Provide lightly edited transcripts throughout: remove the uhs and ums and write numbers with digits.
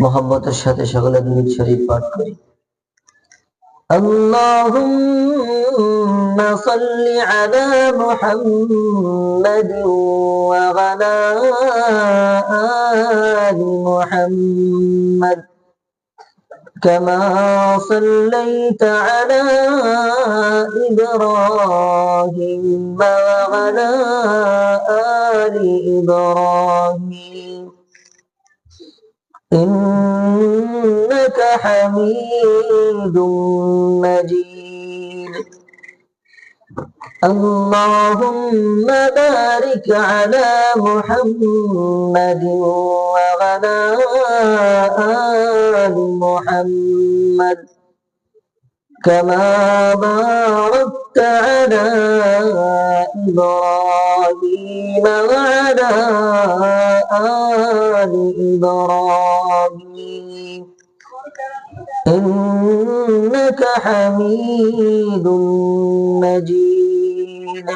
মোহাম্মতের সাথে সকলে দুরূদ শরীফ পাঠ করি। আল্লাহুম্মা সাল্লি আলা মুহাম্মাদিন ওয়া আলা আলি মুহাম্মাদ কামা সাল্লাইতা আলা ইব্রাহিম ওয়া আলা আলি ইব্রাহিম إنك حميد مجيد اللهم بارك على محمد وعلى آل محمد كما باركت على إبراهيم وعلى آل إبراهيم إنك حميد مجيد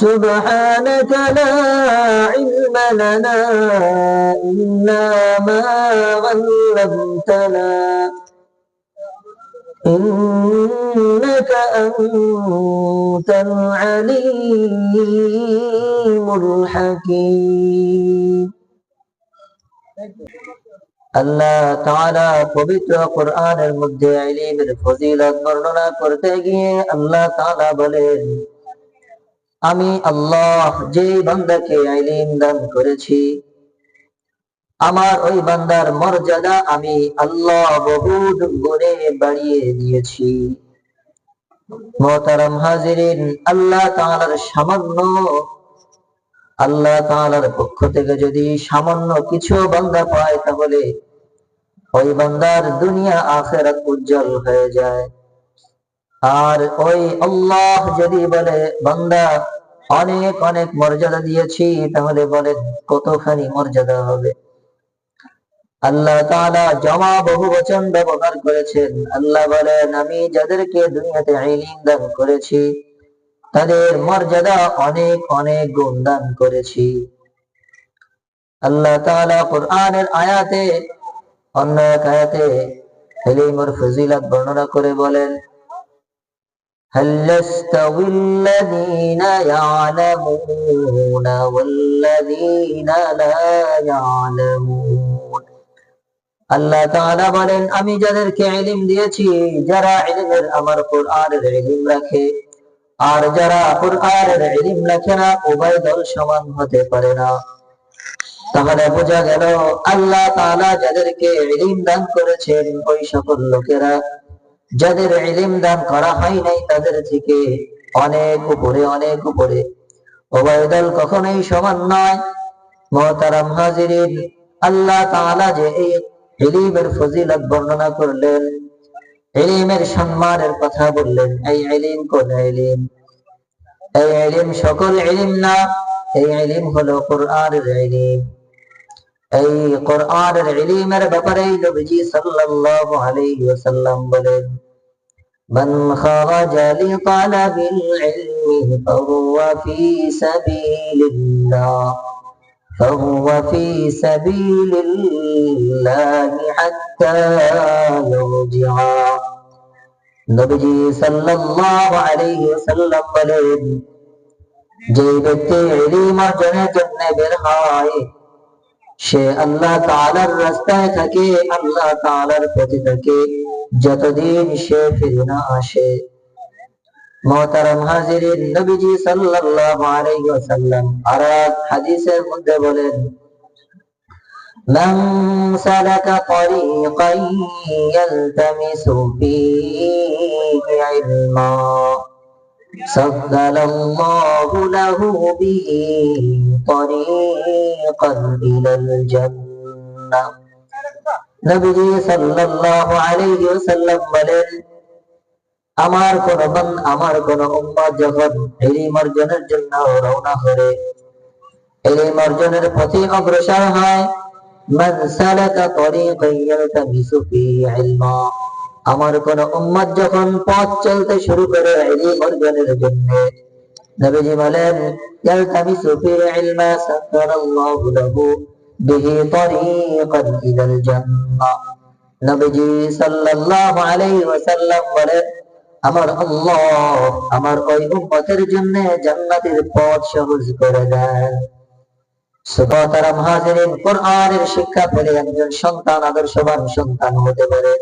سبحانك لا علم لنا إلا ما علمتنا إنك أنت العليم الحكيم আল্লাহ তাআলা পবিত্র কোরআনের মধ্যে ইলমের ফজিলত বর্ণনা করতে গিয়ে আল্লাহ তাআলা বলেন, আমি আল্লাহ যে বান্দাকে ইলম দান করেছি আমার ওই বান্দার মর্যাদা আমি আল্লাহ বহুত গুণে বাড়িয়ে দিয়েছি। মুহতারাম হাজিরিন, আল্লাহ তাআলার সামান্য আল্লাহ তাআলার পক্ষ থেকে যদি সামান্য কিছু বান্দা পায় তাহলে ওই বান্দার দুনিয়া আখিরাত উজ্জ্বল হয়ে যায়। আর ওই আল্লাহ যদি বলে বান্দা অনেক অনেক মর্যাদা দিয়েছি, তাহলে বলেন কতখানি মর্যাদা হবে। আল্লাহ তাআলা জমা বহুবচন ব্যবহার করেছেন। আল্লাহ বলেন, আমি যাদেরকে দুনিয়াতে ইলম দান করেছি তাদের মর্যাদা অনেক অনেক গুণ দান করেছি। আল্লাহ তাআলা কোরআনের আয়াতে অন্য এক আয়াতে ইলমের ফজিলত বর্ণনা করে বলেন, হাল ইয়াস্তাউিল্লাযীনা ইয়া'লামুনা ওয়াল্লাযীনা লা ইয়া'লামুন। আল্লাহ তাআলা বলেন, আমি যাদেরকে ইলম দিয়েছি, যারা ইলমের আমার কোরআনের ইলম রাখে আর যারা কোরআনের ইলম রাখে না, উভয় দল সমান হতে পারে না। তাহলে বোঝা গেল আল্লাহ তাআলা যাদেরকে ইলম দান করেছেন ওই সকল লোকেরা যাদের ইলম দান করা হয় নাই তাদের থেকে অনেক উপরে অনেক উপরে, উভয় দল কখনোই সমান নয়। মুহতারাম হাজিরিন, আল্লাহ তাআলা যে এই ইলমের ফজিলত বর্ণনা করলেন, ইলমের সম্মানের কথা বললেন, এই ইলম কোন ইলম? এই ইলম সকল ইলম না, এই ইলম হলো কোরআনের ইলম। এই কোরআনের ইলমের ব্যাপারে নবীজি সাল্লাল্লাহু আলাইহি ওয়াসাল্লাম বলেন, মান খারাজা লিতালাবিল ইলমি ফাহুয়া ফি সাবিলিল্লাহ فهو في سبيل الله حتى يرجع। নবীজি সাল্লাল্লাহু আলাইহি ওয়াসাল্লাম বলেন, যে ব্যক্তি ইলম অর্জনের জন্য বের হয় সে আল্লাহ তাআলার রাস্তায় থাকে, আল্লাহ তাআলার পথে থাকে যতদিন সে ফিরে না আসে। মুহতারাম হাজিরিন, নবীজি সাল্লাল্লাহু আলাইহি ওয়াসাল্লাম আর এক হাদিসের মধ্যে বলেন, মান সালাকা তরিকান ইয়ালতামিসু ফীহি ইলমা সাহহালাল্লাহু লাহু বিহি তরিকান ইলাল জান্নাহ। নবীজি সাল্লাল্লাহু আলাইহি ওয়াসাল্লাম বলেন, আমার কোন উম্মত যখন ইলম অর্জনের জন্য রওনা করে, ইলম অর্জনের পথে অগ্রসর হয়, মান সালাকা তরিকান ইয়ালতামিসু ফীহি ইলমা, আমার কোন উম্মত যখন পথ চলতে শুরু করে ইলম অর্জনের জন্য, নবীজি বলেন, ইয়ালতামিসু ফীহি ইলমা সাহহালাল্লাহু লাহু বিহি তরিকান ইলাল জান্নাহ। নবীজি সাল্লাল্লাহু আলাইহি ওয়াসাল্লাম বলেন, আমার আল্লাহ আমার ওই উম্মতের জন্য জান্নাতের পথ সহজ করে দেন। সুবহানাল্লাহ। হাজিরিন, কোরআনের শিক্ষা পেলে একজন সন্তান আদর্শবান সন্তান হতে পারে,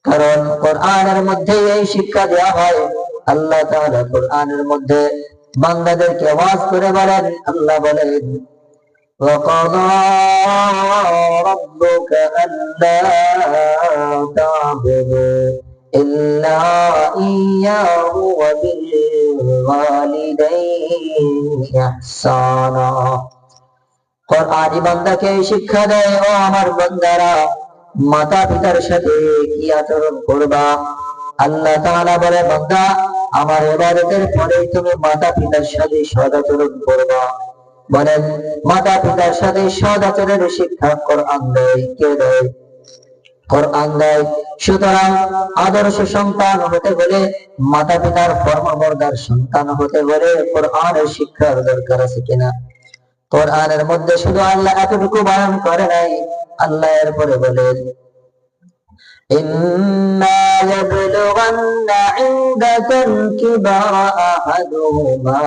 কারণ কোরআনের মধ্যে এই শিক্ষা দেওয়া হয়। আল্লাহ তাআলা কোরআনের মধ্যে বান্দাদেরকে ওয়াজ করে বলেন, আল্লাহ বলেন, وَقَضَى رَبُّكَ أَلَّا تَعْبُدُوا إِلَّا إِيَّاهُ وَبِالْوَالِدَيْنِ إِحْسَانًا। কোরআন বান্দাকে শিক্ষা দেয়, ও আমার বান্দারা, মাতা পিতার সাথে কি আচরণ করবা। আল্লাহ তাআলা বলে, বান্দা আমার ইবাদতের পরে তুমি মাতা পিতার সাথে সদাচরণ করবা। বলেন, মাতা পিতার সাথে সদাচরণের শিক্ষা কোরআন দেয়। কে দেয়? কোরআন দেয়। সুতরাং আদর্শ সন্তান হতে হলে, মাতা পিতার ফরমাবরদার সন্তান হতে হলে কোরআনের শিক্ষার দরকার আছে কিনা? কোরআনের মধ্যে শুধু আল্লাহ এতটুকু বয়ান করে নাই, আল্লাহ এরপরে বলেন, ইম্মা ইয়াবলুগান্না ইনদাকাল কিবারা আহাদুহুমা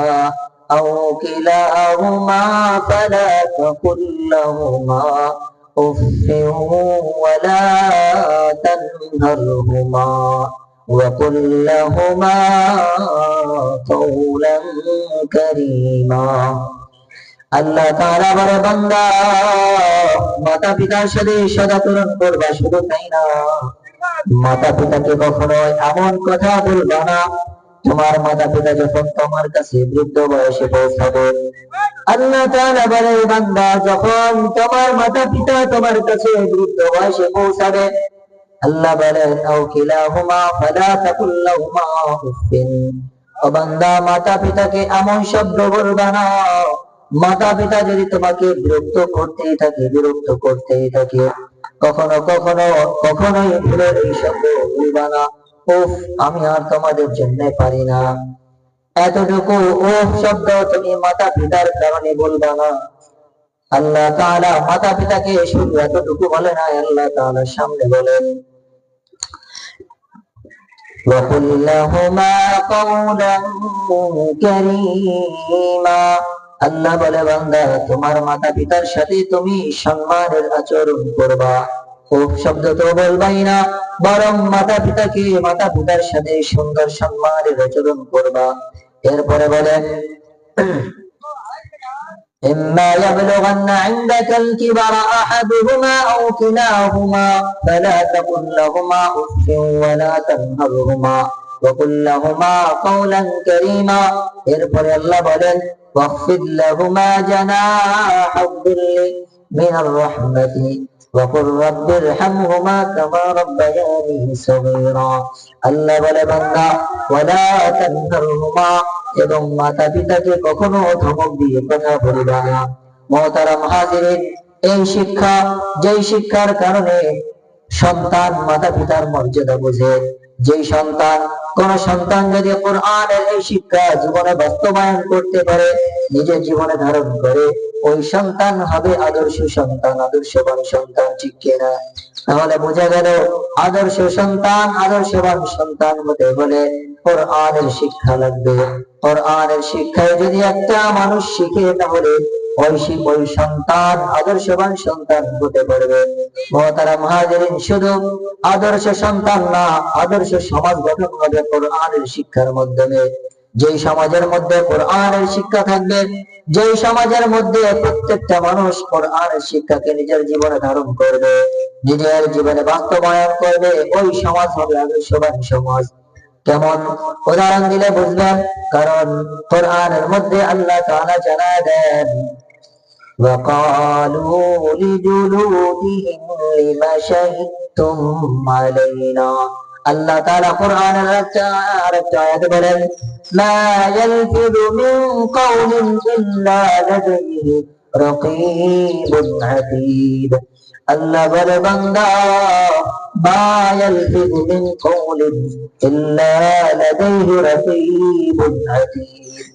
আও কিলাহুমা ফালা তাকুল লাহুমা উফফিন ওয়ালা তানহারহুমা ওয়া কুল লাহুমা কাওলান কারীমা। আল্লাহ তাআলা বলে, বান্দা মাতা পিতার সাথে সদাচরণ করবা, শুধু তাই না, মাতা পিতাকে কখনো এমন কথা বলবা না, তোমার মাতা পিতা যখন তোমার কাছে বৃদ্ধ বয়সে পৌঁছাবে। আল্লাহ তাআলা বলে, বান্দা যখন তোমার মাতা পিতা তোমার কাছে বৃদ্ধ বয়সে পৌঁছাবে, আল্লাহ বলেন, আও কিলাহুমা ফালা তাকুল লাহুমা উফিন। ও বান্দা, মাতা পিতাকে এমন শব্দ বলবা না, মাতা পিতা যদি তোমাকে বিরক্ত করতেই থাকে, কখনো কখনো কখনোই ভুলের এই শব্দ বলবা না, উফ আমি আর তোমাদের জন্য পারি না। এতটুকু উফ শব্দ তুমি মাতা পিতার কারণে বলবা না। আল্লাহ তাআলা মাতা পিতাকে শুধু এতটুকু বলে না, আল্লাহ তাআলা সামনে বলেন, وَقُل لَّهُمَا قَوْلًا كَرِيمًا। আল্লাহ বলে, বান্দা তোমার মাতা পিতার সাথে তুমি সম্মানের আচরণ করবা। খুব শব্দ তো বলবাই না, বরং মাতা পিতার সাথে সুন্দর সম্মানের আচরণ করবা। এরপরে বলেন, إما يبلغن عندك الكبر أحدهما أو كلاهما فلا تقل لهما أف ولا تنهرهما وقل لهما قولا كريما। এরপরে আল্লাহ বলেন, واخفض لهما جناح الذل من الرحمة وقل رب ارحمهما كما ربياني صغيرا। আল্লাহ বলে, বান্দা ওয়ালা তানহারহুমা, এবং মাতা পিতাকে কখনো ধমক দিয়ে কথা বলবা না। মুহতারাম হাজিরিন, এই শিক্ষা, যেই শিক্ষার কারণে সন্তান মাতা পিতার মর্যাদা বোঝে, কোন সন্তান যদি কোরআনের এই শিক্ষা জীবনে বাস্তবায়ন করতে পারে, নিজের জীবনে ধারণ করে, ওই সন্তান হবে আদর্শ সন্তান, আদর্শবান সন্তান। ঠিক কিনা? তাহলে বোঝা গেল, আদর্শবান সন্তান হতে হলে কোরআনের শিক্ষা লাগবে। কোরআনের শিক্ষায় যদি একটা মানুষ শিখে, তাহলে ওই সন্তান আদর্শবান সন্তান হতে পারবে। মুহতারাম হাজিরিন, শুধু আদর্শ সন্তান না, আদর্শ সমাজ গঠন হবে কোরআনের শিক্ষার মাধ্যমে। যেই সমাজের মধ্যে কোরআনের শিক্ষা থাকবে, যেই সমাজের মধ্যে প্রত্যেকটা মানুষ কোরআনের শিক্ষাকে নিজের জীবনে ধারণ করবে, নিজের জীবনে বাস্তবায়ন করবে, ওই সমাজ হবে আদর্শবান সমাজ। কেমন? উদাহরণ দিলে বুঝবেন। কারণ কোরআনের মধ্যে আল্লাহ তাআলা জানায় দেন, وقالوا لجلودهم لما شهدتم علينا। আল্লাহ তাআলা কোরআনের আরেকটা আয়াতে বলেন, ما يلفظ من قول إلا لديه رقيب عتيد। আল্লাহ বলে, বান্দা ما يلفظ من قول إلا لديه رقيب عتيد।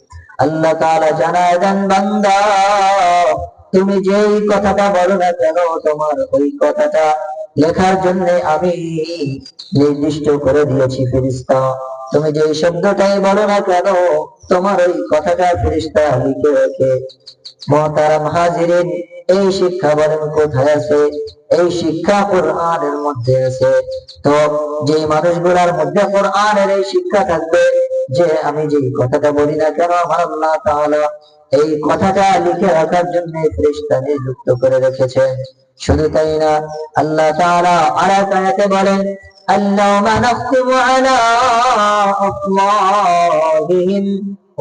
আল্লাহ তাআলা জানায় দেন, বান্দা তুমি যেই কথাটা বলো না কেন, তোমার ওই কথাটা লেখার জন্য আমি নির্দিষ্ট করে দিয়েছি ফেরেশতা। তুমি যেই শব্দটাই বলো না কেন, তোমার ওই কথাটা ফেরেশতা লিখে রাখে। মুহতারাম হাজিরিন, এই শিক্ষা বলেন কোথায় আছে? এই শিক্ষা কোরআনের মধ্যে আছে। তো যে মানুষগুলোর মধ্যে কোরআনের এই শিক্ষা থাকবে, যে আমি যে কথাটা বলি না কেন, আমার আল্লাহ তাআলা এই কথাটা লিখে রাখার জন্য ফেরেশতা নিযুক্ত করে রেখেছেন। শুধু তাই না, আল্লাহ তাআলা আরেক আয়াতে বলেন, আল্লাহুম্মা নাখতিমু আলা আফওয়াহিহিম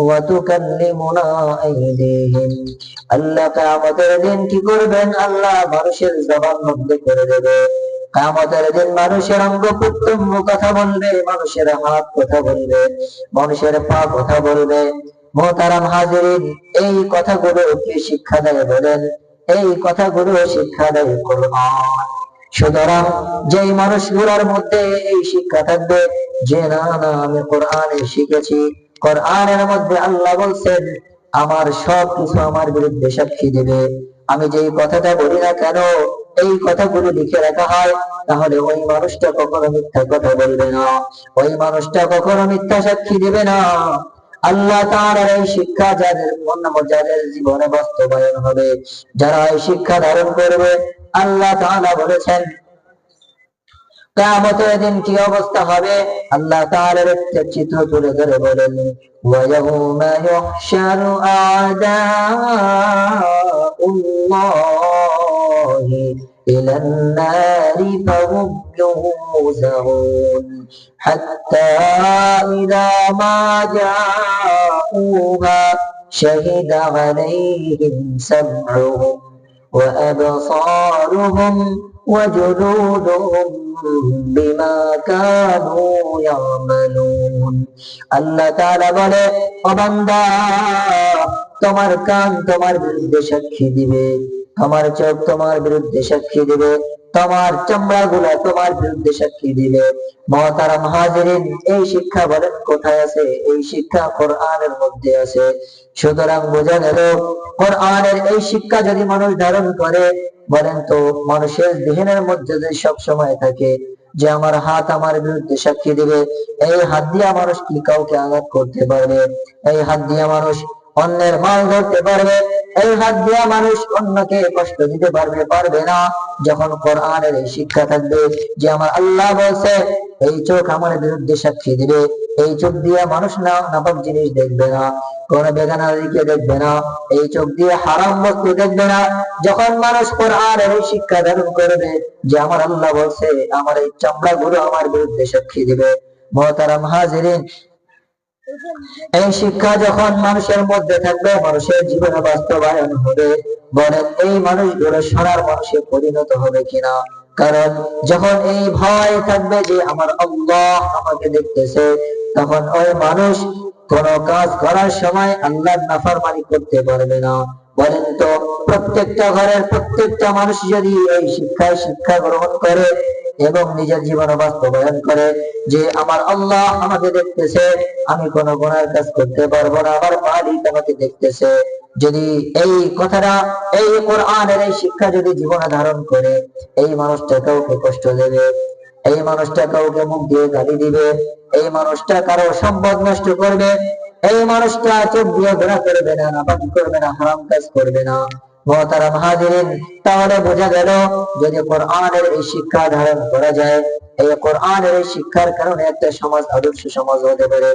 ওয়া তুকাল্লিমুনা আইদিহিম। আল্লাহ কিয়ামতের দিন কি করবেন? আল্লাহ মানুষের জবান বন্ধ করে দেবে। কিয়ামতের দিন মানুষের অঙ্গ প্রত্যঙ্গ কথা বলবে, মানুষের হাত কথা বলবে, মানুষের পা কথা বলবে। মুহতারাম হাজিরিন, এই কথাগুলো কি শিক্ষা দেয় বলেন? এই কথাগুলো শিক্ষা দেয় কোরআন। সুতরাং যেই মানুষগুলোর মধ্যে এই শিক্ষা থাকবে যে না না, আমি কোরআনে শিখেছি, কোরআনের মধ্যে আল্লাহ বলছেন আমার সব কিছু আমার বিরুদ্ধে সাক্ষী দেবে, আমি যেই কথাটা বলি না কেন এই কথাগুলো লিখে রাখা হয়, তাহলে ওই মানুষটা কখনো মিথ্যা কথা বলবে না, ওই মানুষটা কখনো মিথ্যা সাক্ষী দেবে না। আল্লাহ তাআলার এই শিক্ষা যাদের জীবনে বাস্তবায়ন হবে, যারা এই শিক্ষা ধারণ করবে, আল্লাহ তাআলা বলেছেন কিয়ামতের দিন কি অবস্থা হবে। আল্লাহ তাআলার একটা চিত্র তুলে ধরে বলেন, ওয়া ইয়াউমা ইউহশারু আ'দাউল্লাহি ইলান নারি ফাহুম ইউযাউন হাত্তা ইযা মা জাউহা শাহিদা আলাইহিম সামউহুম ওয়া আবসারুহুম ওয়া জুলুদুহুম বিমা কানু ইয়ামালুন। আল্লাহ তাআলা বলে, ও বান্দা, তোমার কান তোমার বিরুদ্ধে সাক্ষী দিবে, তোমার চোখ তোমার বিরুদ্ধে সাক্ষী দিবে, তোমার চামড়াগুলো তোমার বিরুদ্ধে সাক্ষী দিবে। মুহতারাম হাজিরিন, এই শিক্ষা বলেন কোথায় আছে? এই শিক্ষা কোরআনের মধ্যে আছে। সুতরাং বোঝা গেল, কোরআনের এই শিক্ষা যদি মানুষ ধারণ করে, বলেন তো মানুষের দেহের মধ্যে যদি সব সময় থাকে যে আমার হাত আমার বিরুদ্ধে সাক্ষী দিবে, এই হাত দিয়ে মানুষ কি কাউকে আঘাত করতে পারবে? এই হাত দিয়ে মানুষ অন্যের মাল ধরতে পারবে? এই হাত দিয়ে মানুষ অন্যকে কষ্ট দিতে পারবে? পারবে না। যখন কোরআনের এই শিক্ষা থাকবে যে আমার আল্লাহ বলছে, এই চোখ আমার বিরুদ্ধে সাক্ষী দিবে, এই চোখ দিয়ে মানুষ না নাপাক জিনিস দেখবে না, কোন বেগানা দিকে দেখবে না, এই চোখ দিয়ে হারাম বস্তু দেখবে না। যখন মানুষ কোরআনের এই শিক্ষা ধারণ করবে যে আমার আল্লাহ বলছে, আমার এই চামড়া গুলো আমার বিরুদ্ধে সাক্ষী দিবে। মুহতারাম হাজিরিন, এই শিক্ষা যখন মানুষের মধ্যে থাকবে, মানুষের জীবনে বাস্তবায়ন হবে, বলেন এই মানুষগুলো সোনার মানুষে পরিণত হবে কিনা? কারণ যখন এই ভয় থাকবে যে আমার আল্লাহ আমাকে দেখতেছে, তখন ওই মানুষ কোন কাজ করার সময় আল্লাহর নাফরমানি করতে পারবে না। বলেন তো, প্রত্যেকটা ঘরের প্রত্যেকটা মানুষ যদি এই শিক্ষা গ্রহণ করে এবং নিজের জীবনে বাস্তবায়ন করে যে আমার আল্লাহ আমাকে দেখতেছে, আমি কোনো গুনাহের কাজ করতে পারবো না, আমার মালিক আমাকে দেখতেছে, যদি এই কথাটা, এই কোরআনের এই শিক্ষা যদি জীবনে ধারণ করে, এই মানুষটা কাউকে কষ্ট দেবে, এই মানুষটা কাউকে মুখ দিয়ে গালি দিবে, এই মানুষটা কারো সম্পদ নষ্ট করবে, এই মানুষটা চোখ দিয়ে ঘোরা করবে না, নাপাকি করবে না, হারাম কাজ করবে না। মুহতারাম হাজিরিন, তাহলে বোঝা গেল যদি কোরআনের এই শিক্ষা ধারণ করা যায়, এই কোরআনের এই শিক্ষার কারণে একটা সমাজ আদর্শ সমাজ হতে পারে।